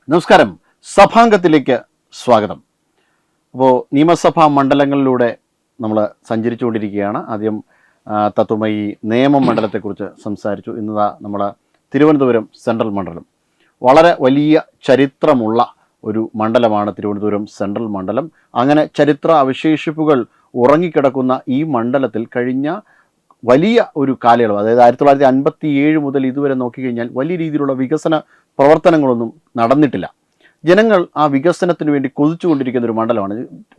നമസ്കാരം. സഭാംഗത്തിലേക്ക് സ്വാഗതം. അപ്പോൾ നിയമസഭാ മണ്ഡലങ്ങളിലൂടെ നമ്മൾ സഞ്ചരിച്ചുകൊണ്ടിരിക്കുകയാണ്. ആദ്യം തത്വമയി നേമം മണ്ഡലത്തെക്കുറിച്ച് സംസാരിച്ചു. ഇന്ന് നമ്മൾ തിരുവനന്തപുരം സെൻട്രൽ മണ്ഡലം, വളരെ വലിയ ചരിത്രമുള്ള ഒരു മണ്ഡലമാണ് തിരുവനന്തപുരം സെൻട്രൽ മണ്ഡലം. അങ്ങനെ ചരിത്ര അവശേഷിപ്പുകൾ ഉറങ്ങിക്കിടക്കുന്ന ഈ മണ്ഡലത്തിൽ കഴിഞ്ഞ വലിയ ഒരു കാലയളവ്, അതായത് 1957 മുതൽ ഇതുവരെ നോക്കിക്കഴിഞ്ഞാൽ വലിയ രീതിയിലുള്ള വികസന പ്രവർത്തനങ്ങളൊന്നും നടന്നിട്ടില്ല. ജനങ്ങൾ ആ വികസനത്തിന് വേണ്ടി കൊതിച്ചുകൊണ്ടിരിക്കുന്ന ഒരു മണ്ഡലമാണ്.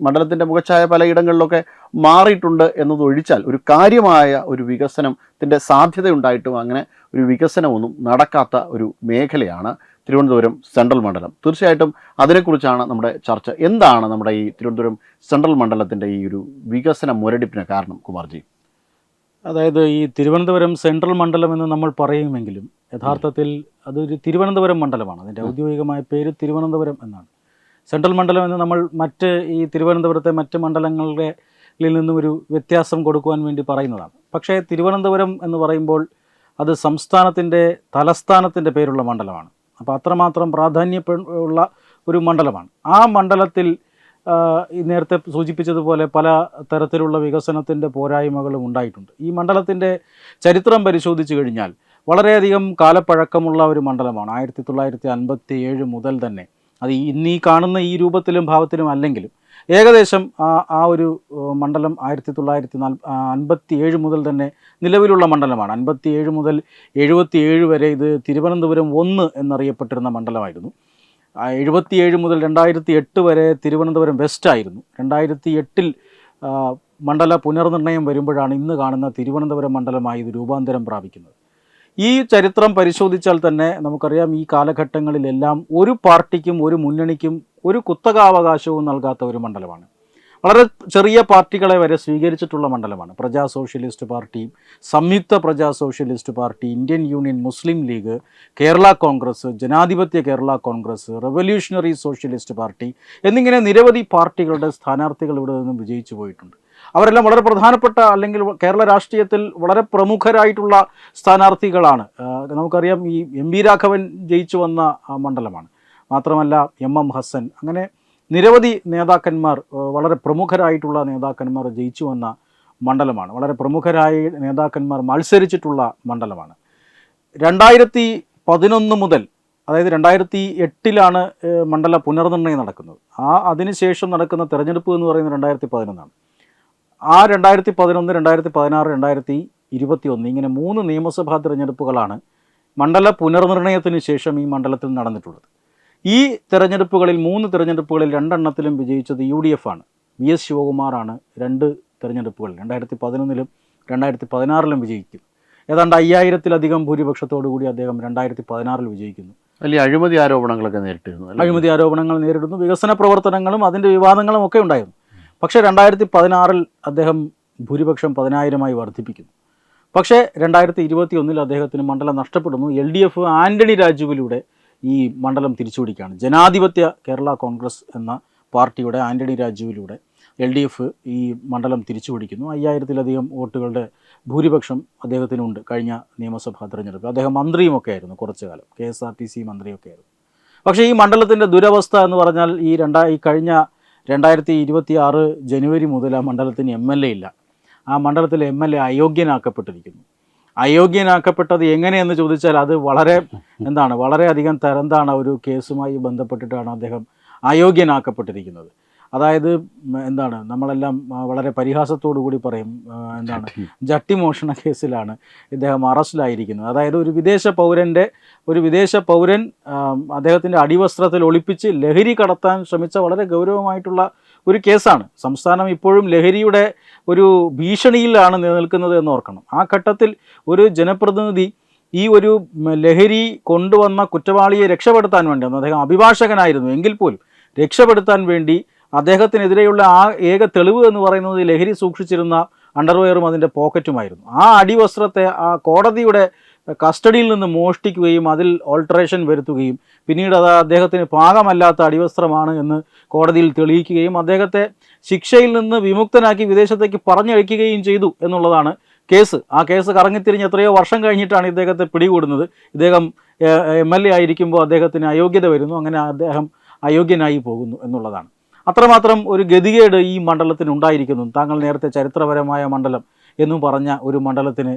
മണ്ഡലത്തിൻ്റെ മുഖച്ഛായ പലയിടങ്ങളിലൊക്കെ മാറിയിട്ടുണ്ട് എന്നതൊഴിച്ചാൽ ഒരു കാര്യമായ ഒരു വികസനത്തിൻ്റെ സാധ്യതയുണ്ടായിട്ടും അങ്ങനെ ഒരു വികസനമൊന്നും നടക്കാത്ത ഒരു മേഖലയാണ് തിരുവനന്തപുരം സെൻട്രൽ മണ്ഡലം. തീർച്ചയായിട്ടും അതിനെക്കുറിച്ചാണ് നമ്മുടെ ചർച്ച. എന്താണ് നമ്മുടെ ഈ തിരുവനന്തപുരം സെൻട്രൽ മണ്ഡലത്തിൻ്റെ ഈ ഒരു വികസന മുരടിപ്പിന് കാരണം, കുമാർജി? അതായത് ഈ തിരുവനന്തപുരം സെൻട്രൽ മണ്ഡലം എന്ന് നമ്മൾ പറയുമെങ്കിലും യഥാർത്ഥത്തിൽ അതൊരു തിരുവനന്തപുരം മണ്ഡലമാണ്. അതിൻ്റെ ഔദ്യോഗികമായ പേര് തിരുവനന്തപുരം എന്നാണ്. സെൻട്രൽ മണ്ഡലം എന്ന് നമ്മൾ ഈ തിരുവനന്തപുരത്തെ മറ്റ് മണ്ഡലങ്ങളിൽ നിന്നും ഒരു വ്യത്യാസം കൊടുക്കുവാൻ വേണ്ടി പറയുന്നതാണ്. പക്ഷേ തിരുവനന്തപുരം എന്ന് പറയുമ്പോൾ അത് സംസ്ഥാനത്തിൻ്റെ തലസ്ഥാനത്തിൻ്റെ പേരുള്ള മണ്ഡലമാണ്. അപ്പോൾ അത്രമാത്രം പ്രാധാന്യമുള്ള ഒരു മണ്ഡലമാണ്. ആ മണ്ഡലത്തിൽ ഈ നേരത്തെ സൂചിപ്പിച്ചതുപോലെ പല തരത്തിലുള്ള വികസനത്തിൻ്റെ പോരായ്മകളും ഉണ്ടായിട്ടുണ്ട്. ഈ മണ്ഡലത്തിൻ്റെ ചരിത്രം പരിശോധിച്ചു കഴിഞ്ഞാൽ വളരെയധികം കാലപ്പഴക്കമുള്ള ഒരു മണ്ഡലമാണ്. 1957 മുതൽ തന്നെ, അത് ഇന്നീ കാണുന്ന ഈ രൂപത്തിലും ഭാവത്തിലും അല്ലെങ്കിലും ഏകദേശം ആ ഒരു മണ്ഡലം 1957 മുതൽ തന്നെ നിലവിലുള്ള മണ്ഡലമാണ്. 57 മുതൽ 77 വരെ ഇത് തിരുവനന്തപുരം 1 എന്നറിയപ്പെട്ടിരുന്ന മണ്ഡലമായിരുന്നു. 77 മുതൽ 2008 വരെ തിരുവനന്തപുരം വെസ്റ്റ് ആയിരുന്നു. 2008 മണ്ഡല പുനർനിർണയം വരുമ്പോഴാണ് ഇന്ന് കാണുന്ന തിരുവനന്തപുരം മണ്ഡലമായി ഇത് രൂപാന്തരം പ്രാപിക്കുന്നത്. ഈ ചരിത്രം പരിശോധിച്ചാൽ തന്നെ നമുക്കറിയാം, ഈ കാലഘട്ടങ്ങളിലെല്ലാം ഒരു പാർട്ടിക്കും ഒരു മുന്നണിക്കും ഒരു കുത്തകാവകാശവും നൽകാത്ത ഒരു മണ്ഡലമാണ്. വളരെ ചെറിയ പാർട്ടികളെ വരെ സ്വീകരിച്ചിട്ടുള്ള മണ്ഡലമാണ്. Praja Socialist Party, Samyukta Praja Socialist Party, Indian Union Muslim League, Kerala Congress, Janadhipatya Kerala Congress, Revolutionary Socialist Party എന്നിങ്ങനെ നിരവധി പാർട്ടികളുടെ സ്ഥാനാർത്ഥികൾ ഇവിടെ നിന്നും വിജയിച്ചു പോയിട്ടുണ്ട്. അവരെല്ലാം വളരെ പ്രധാനപ്പെട്ട, അല്ലെങ്കിൽ കേരള രാഷ്ട്രീയത്തിൽ വളരെ പ്രമുഖരായിട്ടുള്ള സ്ഥാനാർത്ഥികളാണ്. നമുക്കറിയാം, ഈ എം വി രാഘവൻ ജയിച്ചു വന്ന മണ്ഡലമാണ്. മാത്രമല്ല MM ഹസൻ, അങ്ങനെ നിരവധി നേതാക്കന്മാർ, വളരെ പ്രമുഖരായിട്ടുള്ള നേതാക്കന്മാർ ജയിച്ചു വന്ന മണ്ഡലമാണ്. വളരെ പ്രമുഖരായ നേതാക്കന്മാർ മത്സരിച്ചിട്ടുള്ള മണ്ഡലമാണ്. 2011 മുതൽ, അതായത് 2008 മണ്ഡല പുനർനിർണയം നടക്കുന്നത്. അതിനുശേഷം നടക്കുന്ന തെരഞ്ഞെടുപ്പ് എന്ന് പറയുന്നത് 2011. ആ 2011, 2016, 2021 ഇങ്ങനെ 3 നിയമസഭാ തിരഞ്ഞെടുപ്പുകളാണ് മണ്ഡല പുനർനിർണയത്തിന് ശേഷം ഈ മണ്ഡലത്തിൽ നടന്നിട്ടുള്ളത്. ഈ തിരഞ്ഞെടുപ്പുകളിൽ 3 തിരഞ്ഞെടുപ്പുകളിൽ 2 വിജയിച്ചത് UDF ആണ്. VS ശിവകുമാറാണ് 2 തിരഞ്ഞെടുപ്പുകളിൽ 2011 2016 വിജയിക്കുന്നു. ഏതാണ്ട് 5000-ലധികം ഭൂരിപക്ഷത്തോടു കൂടി അദ്ദേഹം 2016 വിജയിക്കുന്നു. വലിയ അഴിമതി ആരോപണങ്ങളൊക്കെ നേരിട്ടിരുന്നു. അഴിമതി ആരോപണങ്ങൾ നേരിടുന്നു, വികസന പ്രവർത്തനങ്ങളും അതിൻ്റെ വിവാദങ്ങളും ഒക്കെ ഉണ്ടായിരുന്നു. പക്ഷേ 2016 അദ്ദേഹം ഭൂരിപക്ഷം 10,000-ആയി വർദ്ധിപ്പിക്കുന്നു. പക്ഷേ 2021 അദ്ദേഹത്തിന് മണ്ഡലം നഷ്ടപ്പെടുന്നു. LDF ആന്റണി രാജുവിലൂടെ ഈ മണ്ഡലം തിരിച്ചുപിടിക്കുകയാണ്. ജനാധിപത്യ കേരള കോൺഗ്രസ് എന്ന പാർട്ടിയുടെ ആന്റണി രാജുവിലൂടെ LDF ഈ മണ്ഡലം തിരിച്ചുപിടിക്കുന്നു. 5000-ലധികം വോട്ടുകളുടെ ഭൂരിപക്ഷം അദ്ദേഹത്തിനുണ്ട് കഴിഞ്ഞ നിയമസഭാ തെരഞ്ഞെടുപ്പ്. അദ്ദേഹം മന്ത്രിയുമൊക്കെ ആയിരുന്നു കുറച്ചു കാലം, KSRTC മന്ത്രിയൊക്കെ ആയിരുന്നു. പക്ഷേ ഈ മണ്ഡലത്തിൻ്റെ ദുരവസ്ഥ എന്ന് പറഞ്ഞാൽ ഈ കഴിഞ്ഞ 2026 ജനുവരി മുതൽ ആ മണ്ഡലത്തിന് MLA ഇല്ല. ആ മണ്ഡലത്തിലെ MLA അയോഗ്യനാക്കപ്പെട്ടിരിക്കുന്നു. അയോഗ്യനാക്കപ്പെട്ടത് എങ്ങനെയെന്ന് ചോദിച്ചാൽ അത് വളരെയധികം ഒരു കേസുമായി ബന്ധപ്പെട്ടിട്ടാണ് അദ്ദേഹം അയോഗ്യനാക്കപ്പെട്ടിരിക്കുന്നത്. അതായത് നമ്മളെല്ലാം വളരെ പരിഹാസത്തോടു കൂടി പറയും, ജട്ടി മോഷണ കേസിലാണ് ഇദ്ദേഹം അറസ്റ്റിലായിരിക്കുന്നത്. അതായത് ഒരു വിദേശ പൗരൻ അദ്ദേഹത്തിൻ്റെ അടിവസ്ത്രത്തിൽ ഒളിപ്പിച്ച് ലഹരി കടത്താൻ ശ്രമിച്ച വളരെ ഗൗരവമായിട്ടുള്ള ഒരു കേസാണ്. സംസ്ഥാനം ഇപ്പോഴും ലഹരിയുടെ ഒരു ഭീഷണിയിലാണ് നിലനിൽക്കുന്നത് എന്ന് ഓർക്കണം. ആ ഘട്ടത്തിൽ ഒരു ജനപ്രതിനിധി ഈ ഒരു ലഹരി കൊണ്ടുവന്ന കുറ്റവാളിയെ രക്ഷപ്പെടുത്താൻ വേണ്ടി, അദ്ദേഹം അഭിഭാഷകനായിരുന്നു എങ്കിൽ പോലും രക്ഷപ്പെടുത്താൻ വേണ്ടി അദ്ദേഹത്തിനെതിരെയുള്ള ആ ഏക തെളിവ് എന്ന് പറയുന്നത് ലഹരി സൂക്ഷിച്ചിരുന്ന അണ്ടർവെയറും അതിൻ്റെ പോക്കറ്റുമായിരുന്നു. ആ അടിവസ്ത്രത്തെ ആ കോടതിയുടെ കസ്റ്റഡിയിൽ നിന്ന് മോഷ്ടിക്കുകയും അതിൽ ഓൾട്ടറേഷൻ വരുത്തുകയും പിന്നീട് അത് അദ്ദേഹത്തിന് പാകമല്ലാത്ത അടിവസ്ത്രമാണ് എന്ന് കോടതിയിൽ തെളിയിക്കുകയും അദ്ദേഹത്തെ ശിക്ഷയിൽ നിന്ന് വിമുക്തനാക്കി വിദേശത്തേക്ക് പറഞ്ഞയക്കുകയും ചെയ്തു എന്നുള്ളതാണ് കേസ്. ആ കേസ് കറങ്ങിത്തിരിഞ്ഞ് എത്രയോ വർഷം കഴിഞ്ഞിട്ടാണ് ഇദ്ദേഹത്തെ പിടികൂടുന്നത്. ഇദ്ദേഹം MLA ആയിരിക്കുമ്പോൾ അദ്ദേഹത്തിന് അയോഗ്യത വരുന്നു, അങ്ങനെ അദ്ദേഹം അയോഗ്യനായി പോകുന്നു എന്നുള്ളതാണ്. അത്രമാത്രം ഒരു ഗതികേട് ഈ മണ്ഡലത്തിന് ഉണ്ടായിരിക്കുന്നു. താങ്കൾ നേരത്തെ ചരിത്രപരമായ മണ്ഡലം എന്നും പറഞ്ഞ ഒരു മണ്ഡലത്തിന്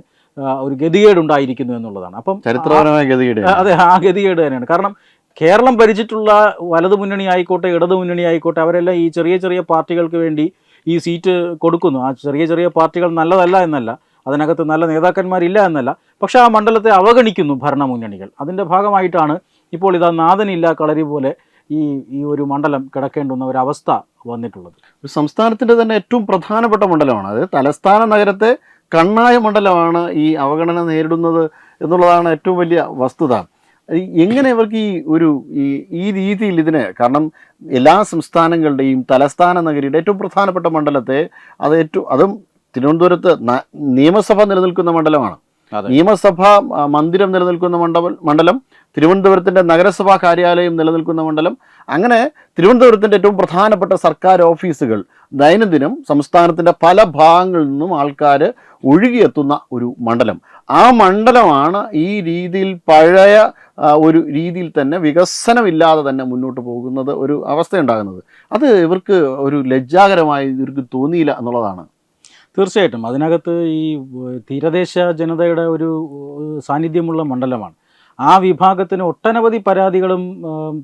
ഒരു ഗതികേട് ഉണ്ടായിരിക്കുന്നു എന്നുള്ളതാണ്. അപ്പം ചരിത്രപരമായ ഗതികേട്, അതെ, ആ ഗതികേട് തന്നെയാണ്. കാരണം കേരളം ഭരിച്ചിട്ടുള്ള വലതു മുന്നണി ആയിക്കോട്ടെ ഇടതു മുന്നണി ആയിക്കോട്ടെ, അവരെല്ലാം ഈ ചെറിയ ചെറിയ പാർട്ടികൾക്ക് വേണ്ടി ഈ സീറ്റ് കൊടുക്കുന്നു. ആ ചെറിയ ചെറിയ പാർട്ടികൾ നല്ലതല്ല എന്നല്ല, അതിനകത്ത് നല്ല നേതാക്കന്മാരില്ല എന്നല്ല, പക്ഷേ ആ മണ്ഡലത്തെ അവഗണിക്കുന്നു ഭരണമുന്നണികൾ. അതിൻ്റെ ഭാഗമായിട്ടാണ് ഇപ്പോൾ ഇതാ നാഥനില്ല കളരി പോലെ ഈ ഒരു മണ്ഡലം കിടക്കേണ്ടുന്ന ഒരവസ്ഥ വന്നിട്ടുള്ളത്. സംസ്ഥാനത്തിൻ്റെ തന്നെ ഏറ്റവും പ്രധാനപ്പെട്ട മണ്ഡലമാണ്. അത് തലസ്ഥാന നഗരത്തെ കണ്ണായ മണ്ഡലമാണ് ഈ അവഗണന നേരിടുന്നത് എന്നുള്ളതാണ് ഏറ്റവും വലിയ വസ്തുത. എങ്ങനെ ഇവർക്ക് ഈ രീതിയിൽ ഇതിനെ, കാരണം എല്ലാ സംസ്ഥാനങ്ങളുടെയും തലസ്ഥാന നഗരിയുടെ ഏറ്റവും പ്രധാനപ്പെട്ട മണ്ഡലത്തെ അതും തിരുവനന്തപുരത്ത് നിയമസഭ നിലനിൽക്കുന്ന മണ്ഡലമാണ്. നിയമസഭാ മന്ദിരം നിലനിൽക്കുന്ന മണ്ഡലം, തിരുവനന്തപുരത്തിൻ്റെ നഗരസഭാ കാര്യാലയം നിലനിൽക്കുന്ന മണ്ഡലം, അങ്ങനെ തിരുവനന്തപുരത്തിൻ്റെ ഏറ്റവും പ്രധാനപ്പെട്ട സർക്കാർ ഓഫീസുകൾ ദൈനംദിനം സംസ്ഥാനത്തിൻ്റെ പല ഭാഗങ്ങളിൽ നിന്നും ആൾക്കാർ ഒഴുകിയെത്തുന്ന ഒരു മണ്ഡലം. ആ മണ്ഡലമാണ് ഈ രീതിയിൽ പഴയ ഒരു രീതിയിൽ തന്നെ വികസനമില്ലാതെ തന്നെ മുന്നോട്ട് പോകുന്നത്, ഒരു അവസ്ഥയുണ്ടാകുന്നത്. അത് ഇവർക്ക് ഒരു ലജ്ജാകരമായി ഇവർക്ക് തോന്നിയില്ല എന്നുള്ളതാണ്. തീർച്ചയായിട്ടും അതിനകത്ത് ഈ തീരദേശ ജനതയുടെ ഒരു സാന്നിധ്യമുള്ള മണ്ഡലമാണ്. ആ വിഭാഗത്തിന് ഒട്ടനവധി പരാതികളും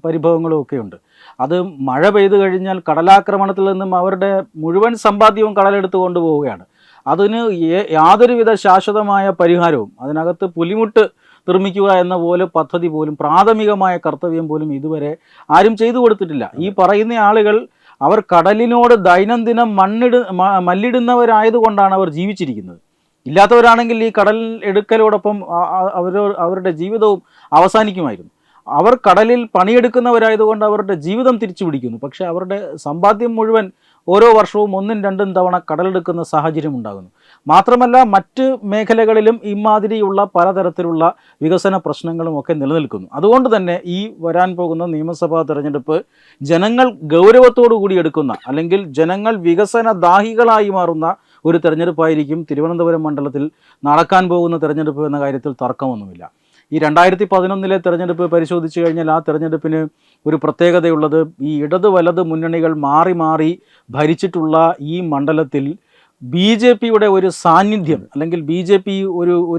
പരിഭവങ്ങളും ഒക്കെ ഉണ്ട്. അത് മഴ പെയ്തു കഴിഞ്ഞാൽ കടലാക്രമണത്തിൽ നിന്നും അവരുടെ മുഴുവൻ സമ്പാദ്യവും കടലെടുത്ത് കൊണ്ടുപോവുകയാണ്. അതിന് യാതൊരുവിധ ശാശ്വതമായ പരിഹാരവും, അതിനകത്ത് പുലിമുട്ട് നിർമ്മിക്കുക എന്ന പോലെ പദ്ധതി പോലും, പ്രാഥമികമായ കർത്തവ്യം പോലും ഇതുവരെ ആരും ചെയ്തു കൊടുത്തിട്ടില്ല. ഈ പറയുന്ന ആളുകൾ അവർ കടലിനോട് ദൈനംദിനം മല്ലിടുന്നവരായതുകൊണ്ടാണ് അവർ ജീവിച്ചിരിക്കുന്നത്. ഇല്ലാത്തവരാണെങ്കിൽ ഈ കടൽ എടുക്കലോടൊപ്പം അവരുടെ ജീവിതവും അവസാനിക്കുമായിരുന്നു. അവർ കടലിൽ പണിയെടുക്കുന്നവരായതുകൊണ്ട് അവരുടെ ജീവിതം തിരിച്ചു പിടിക്കുന്നു. പക്ഷേ അവരുടെ സമ്പാദ്യം മുഴുവൻ ഓരോ വർഷവും 1-2 തവണ കടലെടുക്കുന്ന സാഹചര്യം ഉണ്ടാകുന്നു. മാത്രമല്ല മറ്റ് മേഖലകളിലും ഇമാതിരിയുള്ള പലതരത്തിലുള്ള വികസന പ്രശ്നങ്ങളും ഒക്കെ നിലനിൽക്കുന്നു. അതുകൊണ്ട് തന്നെ ഈ വരാൻ പോകുന്ന നിയമസഭാ തെരഞ്ഞെടുപ്പ് ജനങ്ങൾ ഗൗരവത്തോടു കൂടി എടുക്കുന്ന, അല്ലെങ്കിൽ ജനങ്ങൾ വികസന ദാഹികളായി മാറുന്ന ഒരു തെരഞ്ഞെടുപ്പായിരിക്കും തിരുവനന്തപുരം മണ്ഡലത്തിൽ നടക്കാൻ പോകുന്ന തെരഞ്ഞെടുപ്പ് എന്ന കാര്യത്തിൽ തർക്കമൊന്നുമില്ല. ഈ 2011 തെരഞ്ഞെടുപ്പ് പരിശോധിച്ചു കഴിഞ്ഞാൽ ആ തെരഞ്ഞെടുപ്പിന് ഒരു പ്രത്യേകതയുള്ളത്, ഈ ഇടത് വലത് മുന്നണികൾ മാറി മാറി ഭരിച്ചിട്ടുള്ള ഈ മണ്ഡലത്തിൽ BJPയുടെ ഒരു സാന്നിധ്യം, അല്ലെങ്കിൽ BJP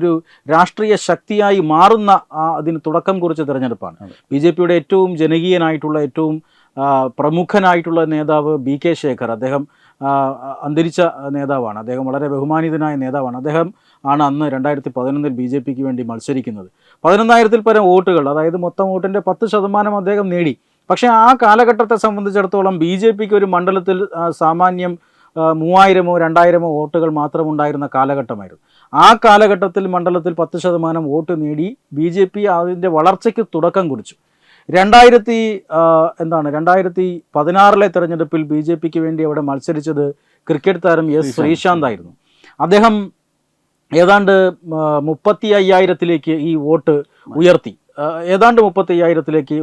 ഒരു രാഷ്ട്രീയ ശക്തിയായി മാറുന്ന അതിന് തുടക്കം കുറിച്ച തെരഞ്ഞെടുപ്പാണ്. BJPയുടെ ഏറ്റവും ജനകീയനായിട്ടുള്ള, ഏറ്റവും പ്രമുഖനായിട്ടുള്ള നേതാവ് BK ശേഖർ, അദ്ദേഹം അന്തരിച്ച നേതാവാണ്. അദ്ദേഹം വളരെ ബഹുമാനിതനായ നേതാവാണ്. അദ്ദേഹം ആണ് അന്ന് 2011 BJPക്ക് വേണ്ടി മത്സരിക്കുന്നത്. 11,000-ൽ പരം വോട്ടുകൾ, അതായത് മൊത്തം വോട്ടിൻ്റെ 10% അദ്ദേഹം നേടി. പക്ഷേ ആ കാലഘട്ടത്തെ സംബന്ധിച്ചിടത്തോളം BJPക്ക് ഒരു മണ്ഡലത്തിൽ സാമാന്യം 3,000-ഓ 2,000-ഓ വോട്ടുകൾ മാത്രമുണ്ടായിരുന്ന കാലഘട്ടമായിരുന്നു. ആ കാലഘട്ടത്തിൽ മണ്ഡലത്തിൽ 10% വോട്ട് നേടി BJP അതിൻ്റെ വളർച്ചയ്ക്ക് തുടക്കം കുറിച്ചു. 2016 തെരഞ്ഞെടുപ്പിൽ BJPക്ക് വേണ്ടി അവിടെ മത്സരിച്ചത് ക്രിക്കറ്റ് താരം S. ശ്രീശാന്ത് ആയിരുന്നു. അദ്ദേഹം ഏതാണ്ട് 35,000-ലേക്ക് ഈ വോട്ട് ഉയർത്തി. ഏതാണ്ട് 35,000-ലേക്ക്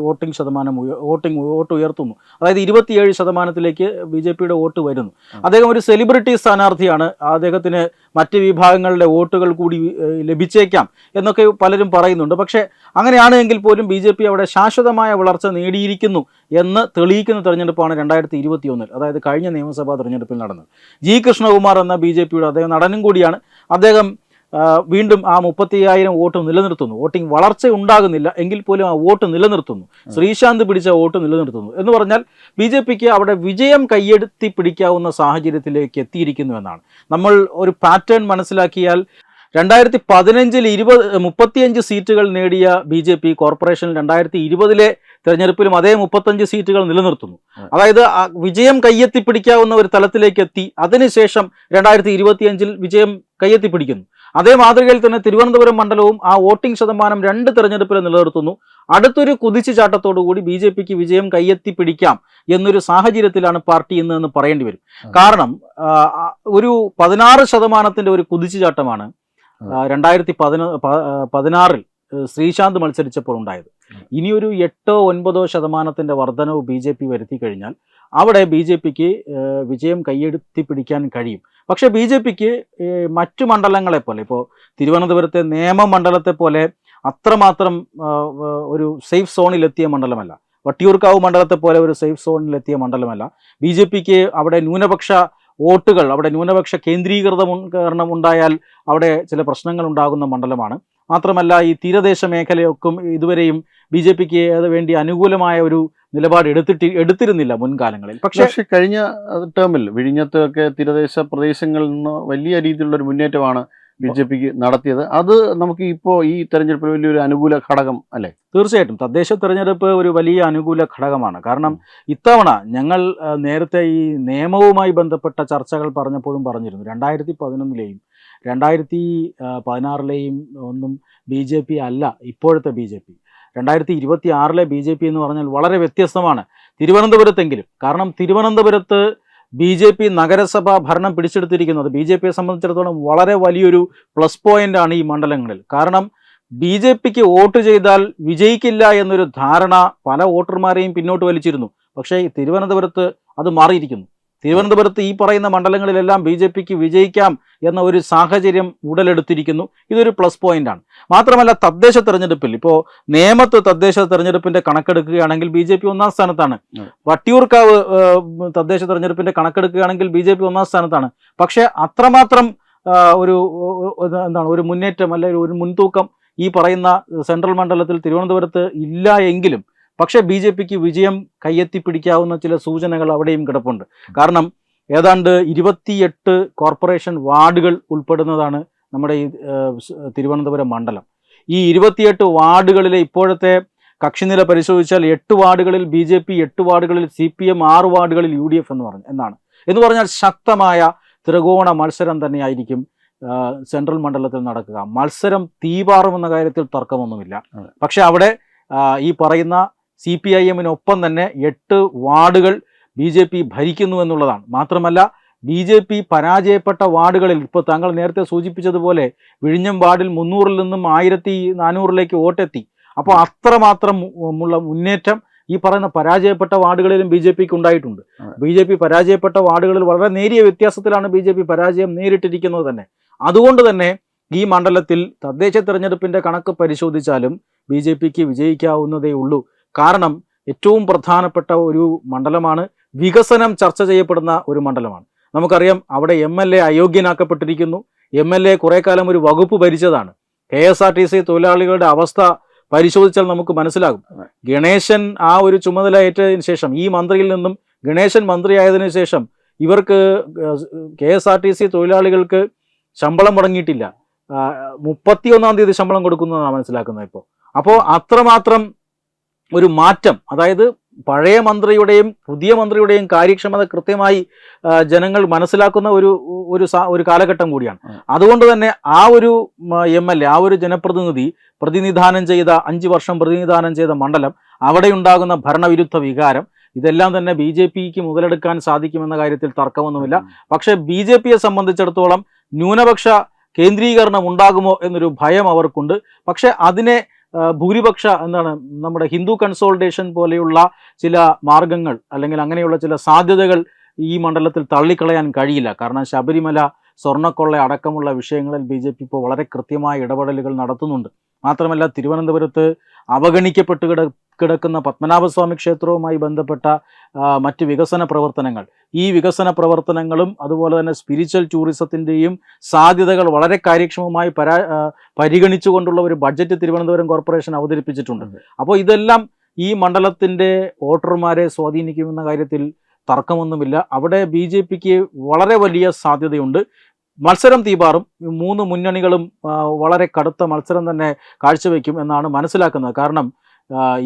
വോട്ട് ഉയർത്തുന്നു. അതായത് 27%-ലേക്ക് BJPയുടെ വോട്ട് വരുന്നു. അദ്ദേഹം ഒരു സെലിബ്രിറ്റി സ്ഥാനാർത്ഥിയാണ്. അദ്ദേഹത്തിന് മറ്റ് വിഭാഗങ്ങളുടെ വോട്ടുകൾ കൂടി ലഭിച്ചേക്കാം എന്നൊക്കെ പലരും പറയുന്നുണ്ട്. പക്ഷേ അങ്ങനെയാണെങ്കിൽ പോലും BJP അവിടെ ശാശ്വതമായ വളർച്ച നേടിയിരിക്കുന്നു എന്ന് തെളിയിക്കുന്ന തെരഞ്ഞെടുപ്പാണ് 2021, അതായത് കഴിഞ്ഞ നിയമസഭാ തെരഞ്ഞെടുപ്പിൽ നടന്നത്. G. കൃഷ്ണകുമാർ എന്ന BJPയുടെ അദ്ദേഹം നടനും കൂടിയാണ്. അദ്ദേഹം വീണ്ടും ആ 30,000 വോട്ട് നിലനിർത്തുന്നു. വോട്ടിംഗ് വളർച്ച ഉണ്ടാകുന്നില്ല എങ്കിൽ പോലും ആ വോട്ട് നിലനിർത്തുന്നു. ശ്രീശാന്ത് പിടിച്ച വോട്ട് നിലനിർത്തുന്നു എന്ന് പറഞ്ഞാൽ BJPക്ക് അവിടെ വിജയം കയ്യെടുത്തി പിടിക്കാവുന്ന സാഹചര്യത്തിലേക്ക് എത്തിയിരിക്കുന്നു എന്നാണ്. നമ്മൾ ഒരു പാറ്റേൺ മനസ്സിലാക്കിയാൽ 2015 35 സീറ്റുകൾ നേടിയ BJP കോർപ്പറേഷനിൽ 2020 തെരഞ്ഞെടുപ്പിലും അതേ 35 സീറ്റുകൾ നിലനിർത്തുന്നു. അതായത് വിജയം കയ്യെത്തിപ്പിടിക്കാവുന്ന ഒരു തലത്തിലേക്ക് എത്തി. അതിനുശേഷം 2025 വിജയം കയ്യെത്തിപ്പിടിക്കുന്നു. അതേ മാതൃകയിൽ തന്നെ തിരുവനന്തപുരം മണ്ഡലവും ആ വോട്ടിംഗ് ശതമാനം 2 തെരഞ്ഞെടുപ്പിൽ നിലനിർത്തുന്നു. അടുത്തൊരു കുതിച്ചുചാട്ടത്തോടുകൂടി BJPക്ക് വിജയം കയ്യെത്തിപ്പിടിക്കാം എന്നൊരു സാഹചര്യത്തിലാണ് പാർട്ടി എന്ന് പറയേണ്ടി വരും. കാരണം ഒരു 16% ഒരു കുതിച്ചുചാട്ടമാണ് 2016 ശ്രീശാന്ത് മത്സരിച്ചപ്പോൾ ഉണ്ടായത്. ഇനിയൊരു 8-9% വർധനവ് BJP വരുത്തി കഴിഞ്ഞാൽ അവിടെ BJPക്ക് വിജയം കയ്യെടുത്തി പിടിക്കാൻ കഴിയും. പക്ഷേ BJPക്ക് മറ്റു മണ്ഡലങ്ങളെപ്പോലെ, ഇപ്പോൾ തിരുവനന്തപുരത്തെ നേമം മണ്ഡലത്തെ പോലെ അത്രമാത്രം ഒരു സേഫ് സോണിലെത്തിയ മണ്ഡലമല്ല. വട്ടിയൂർക്കാവ് മണ്ഡലത്തെ പോലെ ഒരു സേഫ് സോണിലെത്തിയ മണ്ഡലമല്ല. BJPക്ക് അവിടെ ന്യൂനപക്ഷ വോട്ടുകൾ, അവിടെ ന്യൂനപക്ഷ കേന്ദ്രീകരണം ഉണ്ടായാൽ അവിടെ ചില പ്രശ്നങ്ങൾ ഉണ്ടാകുന്ന മണ്ഡലമാണ്. മാത്രമല്ല ഈ തീരദേശ മേഖലയൊക്കെ ഇതുവരെയും BJPക്ക് വേണ്ടി അനുകൂലമായ ഒരു നിലപാട് എടുത്തിരുന്നില്ല മുൻകാലങ്ങളിൽ. പക്ഷേ കഴിഞ്ഞ ടേമിൽ വിഴിഞ്ഞത്തൊക്കെ തീരദേശ പ്രദേശങ്ങളിൽ നിന്ന് വലിയ രീതിയിലുള്ള ഒരു മുന്നേറ്റമാണ് BJPക്ക് നടത്തിയത്. അത് നമുക്ക് ഇപ്പോൾ ഈ തെരഞ്ഞെടുപ്പിൽ വലിയൊരു അനുകൂല ഘടകം അല്ലേ? തീർച്ചയായിട്ടും തദ്ദേശ തെരഞ്ഞെടുപ്പ് ഒരു വലിയ അനുകൂല ഘടകമാണ്. കാരണം ഇത്തവണ ഞങ്ങൾ നേരത്തെ ഈ നിയമവുമായി ബന്ധപ്പെട്ട ചർച്ചകൾ പറഞ്ഞപ്പോഴും പറഞ്ഞിരുന്നു, 2011 2016 ഒന്നും BJP അല്ല ഇപ്പോഴത്തെ BJP. 2026 BJP എന്ന് പറഞ്ഞാൽ വളരെ വ്യത്യസ്തമാണ് തിരുവനന്തപുരത്തെങ്കിലും. കാരണം തിരുവനന്തപുരത്ത് BJP നഗരസഭ ഭരണം പിടിച്ചെടുത്തിരിക്കുന്നത് BJPയെ സംബന്ധിച്ചിടത്തോളം വളരെ വലിയൊരു പ്ലസ് പോയിന്റ് ആണ് ഈ മണ്ഡലങ്ങളിൽ. കാരണം BJPക്ക് വോട്ട് ചെയ്താൽ വിജയിക്കില്ല എന്നൊരു ധാരണ പല വോട്ടർമാരെയും പിന്നോട്ട് വലിച്ചിരുന്നു. പക്ഷേ തിരുവനന്തപുരത്ത് അത് മാറിയിരിക്കുന്നു. തിരുവനന്തപുരത്ത് ഈ പറയുന്ന മണ്ഡലങ്ങളിലെല്ലാം BJPക്ക് വിജയിക്കാം എന്ന ഒരു സാഹചര്യം ഉടലെടുത്തിരിക്കുന്നു. ഇതൊരു പ്ലസ് പോയിന്റാണ്. മാത്രമല്ല തദ്ദേശ തെരഞ്ഞെടുപ്പിൽ ഇപ്പോൾ നേമത്ത് തദ്ദേശ തെരഞ്ഞെടുപ്പിന്റെ കണക്കെടുക്കുകയാണെങ്കിൽ BJP 1ാം സ്ഥാനത്താണ്. വട്ടിയൂർക്കാവ് തദ്ദേശ തെരഞ്ഞെടുപ്പിന്റെ കണക്കെടുക്കുകയാണെങ്കിൽ BJP 1ാം സ്ഥാനത്താണ്. പക്ഷേ അത്രമാത്രം ഒരു മുന്നേറ്റം അല്ലെങ്കിൽ ഒരു മുൻതൂക്കം ഈ പറയുന്ന സെൻട്രൽ മണ്ഡലത്തിൽ തിരുവനന്തപുരത്ത് ഇല്ല എങ്കിലും പക്ഷേ BJPക്ക് വിജയം കയ്യെത്തിപ്പിടിക്കാവുന്ന ചില സൂചനകൾ അവിടെയും കിടപ്പുണ്ട്. കാരണം ഏതാണ്ട് 28 കോർപ്പറേഷൻ വാർഡുകൾ ഉൾപ്പെടുന്നതാണ് നമ്മുടെ ഈ തിരുവനന്തപുരം മണ്ഡലം. ഈ 28 വാർഡുകളിലെ ഇപ്പോഴത്തെ കക്ഷിനില പരിശോധിച്ചാൽ 8 വാർഡുകളിൽ BJP, 8 വാർഡുകളിൽ CPM, 6 വാർഡുകളിൽ UDF എന്ന് പറഞ്ഞാൽ ശക്തമായ ത്രികോണ മത്സരം തന്നെയായിരിക്കും സെൻട്രൽ മണ്ഡലത്തിൽ നടക്കുക. മത്സരം തീപാറുമെന്ന കാര്യത്തിൽ തർക്കമൊന്നുമില്ല. പക്ഷെ അവിടെ ഈ പറയുന്ന CPIM-നൊപ്പം തന്നെ 8 വാർഡുകൾ BJP ഭരിക്കുന്നു എന്നുള്ളതാണ്. മാത്രമല്ല BJP പരാജയപ്പെട്ട വാർഡുകളിൽ ഇപ്പോൾ താങ്കൾ നേരത്തെ സൂചിപ്പിച്ചതുപോലെ വിഴിഞ്ഞം വാർഡിൽ 300-ൽ നിന്നും 1400-ലേക്ക് വോട്ടെത്തി. അപ്പോൾ അത്രമാത്രം ഉള്ള മുന്നേറ്റം ഈ പറയുന്ന പരാജയപ്പെട്ട വാർഡുകളിലും BJPക്ക് ഉണ്ടായിട്ടുണ്ട്. BJP പരാജയപ്പെട്ട വാർഡുകളിൽ വളരെ നേരിയ വ്യത്യാസത്തിലാണ് BJP പരാജയം നേരിട്ടിരിക്കുന്നത് തന്നെ. അതുകൊണ്ട് തന്നെ ഈ മണ്ഡലത്തിൽ തദ്ദേശ തെരഞ്ഞെടുപ്പിന്റെ കണക്ക് പരിശോധിച്ചാലും BJPക്ക് വിജയിക്കാവുന്നതേ ഉള്ളൂ. കാരണം ഏറ്റവും പ്രധാനപ്പെട്ട ഒരു മണ്ഡലമാണ്, വികസനം ചർച്ച ചെയ്യപ്പെടുന്ന ഒരു മണ്ഡലമാണ്. നമുക്കറിയാം അവിടെ MLA അയോഗ്യനാക്കപ്പെട്ടിരിക്കുന്നു. MLA കുറെ കാലം ഒരു വകുപ്പ് ഭരിച്ചതാണ്. KSRTC തൊഴിലാളികളുടെ അവസ്ഥ പരിശോധിച്ചാൽ നമുക്ക് മനസ്സിലാകും. ഗണേശൻ ആ ഒരു ചുമതല ഏറ്റതിന് ശേഷം, ഈ മന്ത്രിയിൽ നിന്നും ഗണേശൻ മന്ത്രിയായതിനു ശേഷം ഇവർക്ക് KSRTC തൊഴിലാളികൾക്ക് ശമ്പളം മുടങ്ങിയിട്ടില്ല. 31-ാം തീയതി ശമ്പളം കൊടുക്കുന്നതാണ് മനസ്സിലാക്കുന്നത് ഇപ്പോൾ. അപ്പോൾ അത്രമാത്രം ഒരു മാറ്റം, അതായത് പഴയ മന്ത്രിയുടെയും പുതിയ മന്ത്രിയുടെയും കാര്യക്ഷമത കൃത്യമായി ജനങ്ങൾ മനസ്സിലാക്കുന്ന ഒരു കാലഘട്ടം കൂടിയാണ്. അതുകൊണ്ട് തന്നെ ആ ഒരു MLA, ആ ഒരു ജനപ്രതിനിധി പ്രതിനിധാനം ചെയ്ത 5 വർഷം പ്രതിനിധാനം ചെയ്ത മണ്ഡലം, അവിടെ ഉണ്ടാകുന്ന ഭരണവിരുദ്ധ വികാരം, ഇതെല്ലാം തന്നെ BJPക്ക് മുതലെടുക്കാൻ സാധിക്കുമെന്ന കാര്യത്തിൽ തർക്കമൊന്നുമില്ല. പക്ഷേ BJPയെ സംബന്ധിച്ചിടത്തോളം ന്യൂനപക്ഷ കേന്ദ്രീകരണം ഉണ്ടാകുമോ എന്നൊരു ഭയം അവർക്കുണ്ട്. പക്ഷെ അതിനെ ഭൂരിപക്ഷ നമ്മുടെ ഹിന്ദു കൺസോൾട്ടേഷൻ പോലെയുള്ള ചില മാർഗങ്ങൾ അല്ലെങ്കിൽ അങ്ങനെയുള്ള ചില സാധ്യതകൾ ഈ മണ്ഡലത്തിൽ തള്ളിക്കളയാൻ കഴിയില്ല. കാരണം ശബരിമല, സ്വർണ്ണക്കൊള്ള അടക്കമുള്ള വിഷയങ്ങളിൽ BJP ഇപ്പോൾ വളരെ കൃത്യമായ ഇടപെടലുകൾ നടത്തുന്നുണ്ട്. മാത്രമല്ല തിരുവനന്തപുരത്ത് അവഗണിക്കപ്പെട്ട് കിടക്കുന്ന പത്മനാഭസ്വാമി ക്ഷേത്രവുമായി ബന്ധപ്പെട്ട മറ്റ് വികസന പ്രവർത്തനങ്ങൾ, ഈ വികസന പ്രവർത്തനങ്ങളും അതുപോലെ തന്നെ സ്പിരിച്വൽ ടൂറിസത്തിൻ്റെയും സാധ്യതകൾ വളരെ കാര്യക്ഷമമായി പരിഗണിച്ചുകൊണ്ടുള്ള ഒരു ബഡ്ജറ്റ് തിരുവനന്തപുരം കോർപ്പറേഷൻ അവതരിപ്പിച്ചിട്ടുണ്ട്. അപ്പോൾ ഇതെല്ലാം ഈ മണ്ഡലത്തിൻ്റെ വോട്ടർമാരെ സ്വാധീനിക്കുമെന്ന കാര്യത്തിൽ തർക്കമൊന്നുമില്ല. അവിടെ BJPക്ക് വളരെ വലിയ സാധ്യതയുണ്ട്. മത്സരം തീപാറും. 3 മുന്നണികളും വളരെ കടുത്ത മത്സരം തന്നെ കാഴ്ചവെക്കും എന്നാണ് മനസ്സിലാക്കുന്നത്. കാരണം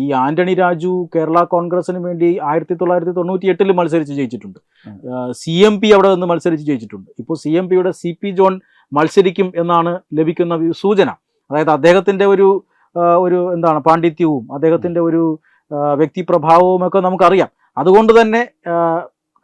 ഈ ആന്റണി രാജു കേരള കോൺഗ്രസിന് വേണ്ടി 1998 മത്സരിച്ച് ജയിച്ചിട്ടുണ്ട്. CMP അവിടെ നിന്ന് മത്സരിച്ച് ജയിച്ചിട്ടുണ്ട്. ഇപ്പോൾ CMPയുടെ CP ജോൺ മത്സരിക്കും എന്നാണ് ലഭിക്കുന്ന സൂചന. അതായത് അദ്ദേഹത്തിൻ്റെ ഒരു പാണ്ഡിത്യവും അദ്ദേഹത്തിൻ്റെ ഒരു വ്യക്തിപ്രഭാവവും ഒക്കെ നമുക്കറിയാം. അതുകൊണ്ട് തന്നെ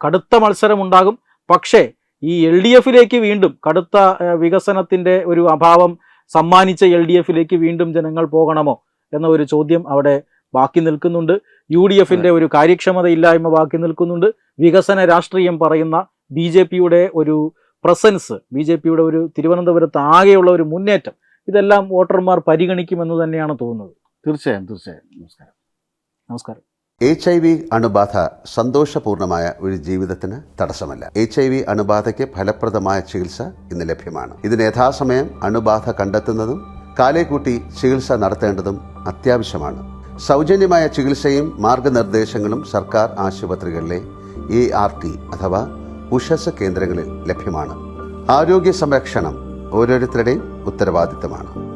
കടുത്ത മത്സരം ഉണ്ടാകും. പക്ഷേ ഈ LDFിലേക്ക് വീണ്ടും കടുത്ത വികസനത്തിൻ്റെ ഒരു അഭാവം സമ്മാനിച്ച LDFിലേക്ക് വീണ്ടും ജനങ്ങൾ പോകണമോ എന്ന ഒരു ചോദ്യം അവിടെ ബാക്കി നിൽക്കുന്നുണ്ട്. UDFിൻ്റെ ഒരു കാര്യക്ഷമതയില്ലായ്മ ബാക്കി നിൽക്കുന്നുണ്ട്. വികസന രാഷ്ട്രീയം പറയുന്ന BJPയുടെ ഒരു പ്രസൻസ്, BJPയുടെ ഒരു തിരുവനന്തപുരത്ത് ആകെയുള്ള ഒരു മുന്നേറ്റം ഇതെല്ലാം വോട്ടർമാർ പരിഗണിക്കുമെന്ന് തന്നെയാണ് തോന്നുന്നത്. തീർച്ചയായും. നമസ്കാരം. HIV അണുബാധ സന്തോഷപൂർണമായ ഒരു ജീവിതത്തിന് തടസ്സമല്ല. HIV അണുബാധയ്ക്ക് ഫലപ്രദമായ ചികിത്സ ഇന്ന് ലഭ്യമാണ്. ഇതിന് യഥാസമയം അണുബാധ കണ്ടെത്തുന്നതും കാലേക്കൂട്ടി ചികിത്സ നടത്തേണ്ടതും അത്യാവശ്യമാണ്. സൗജന്യമായ ചികിത്സയും മാർഗനിർദ്ദേശങ്ങളും സർക്കാർ ആശുപത്രികളിലെ ART അഥവാ ഉഷസ് കേന്ദ്രങ്ങളിൽ ലഭ്യമാണ്. ആരോഗ്യ സംരക്ഷണം ഓരോരുത്തരുടെയും ഉത്തരവാദിത്തമാണ്.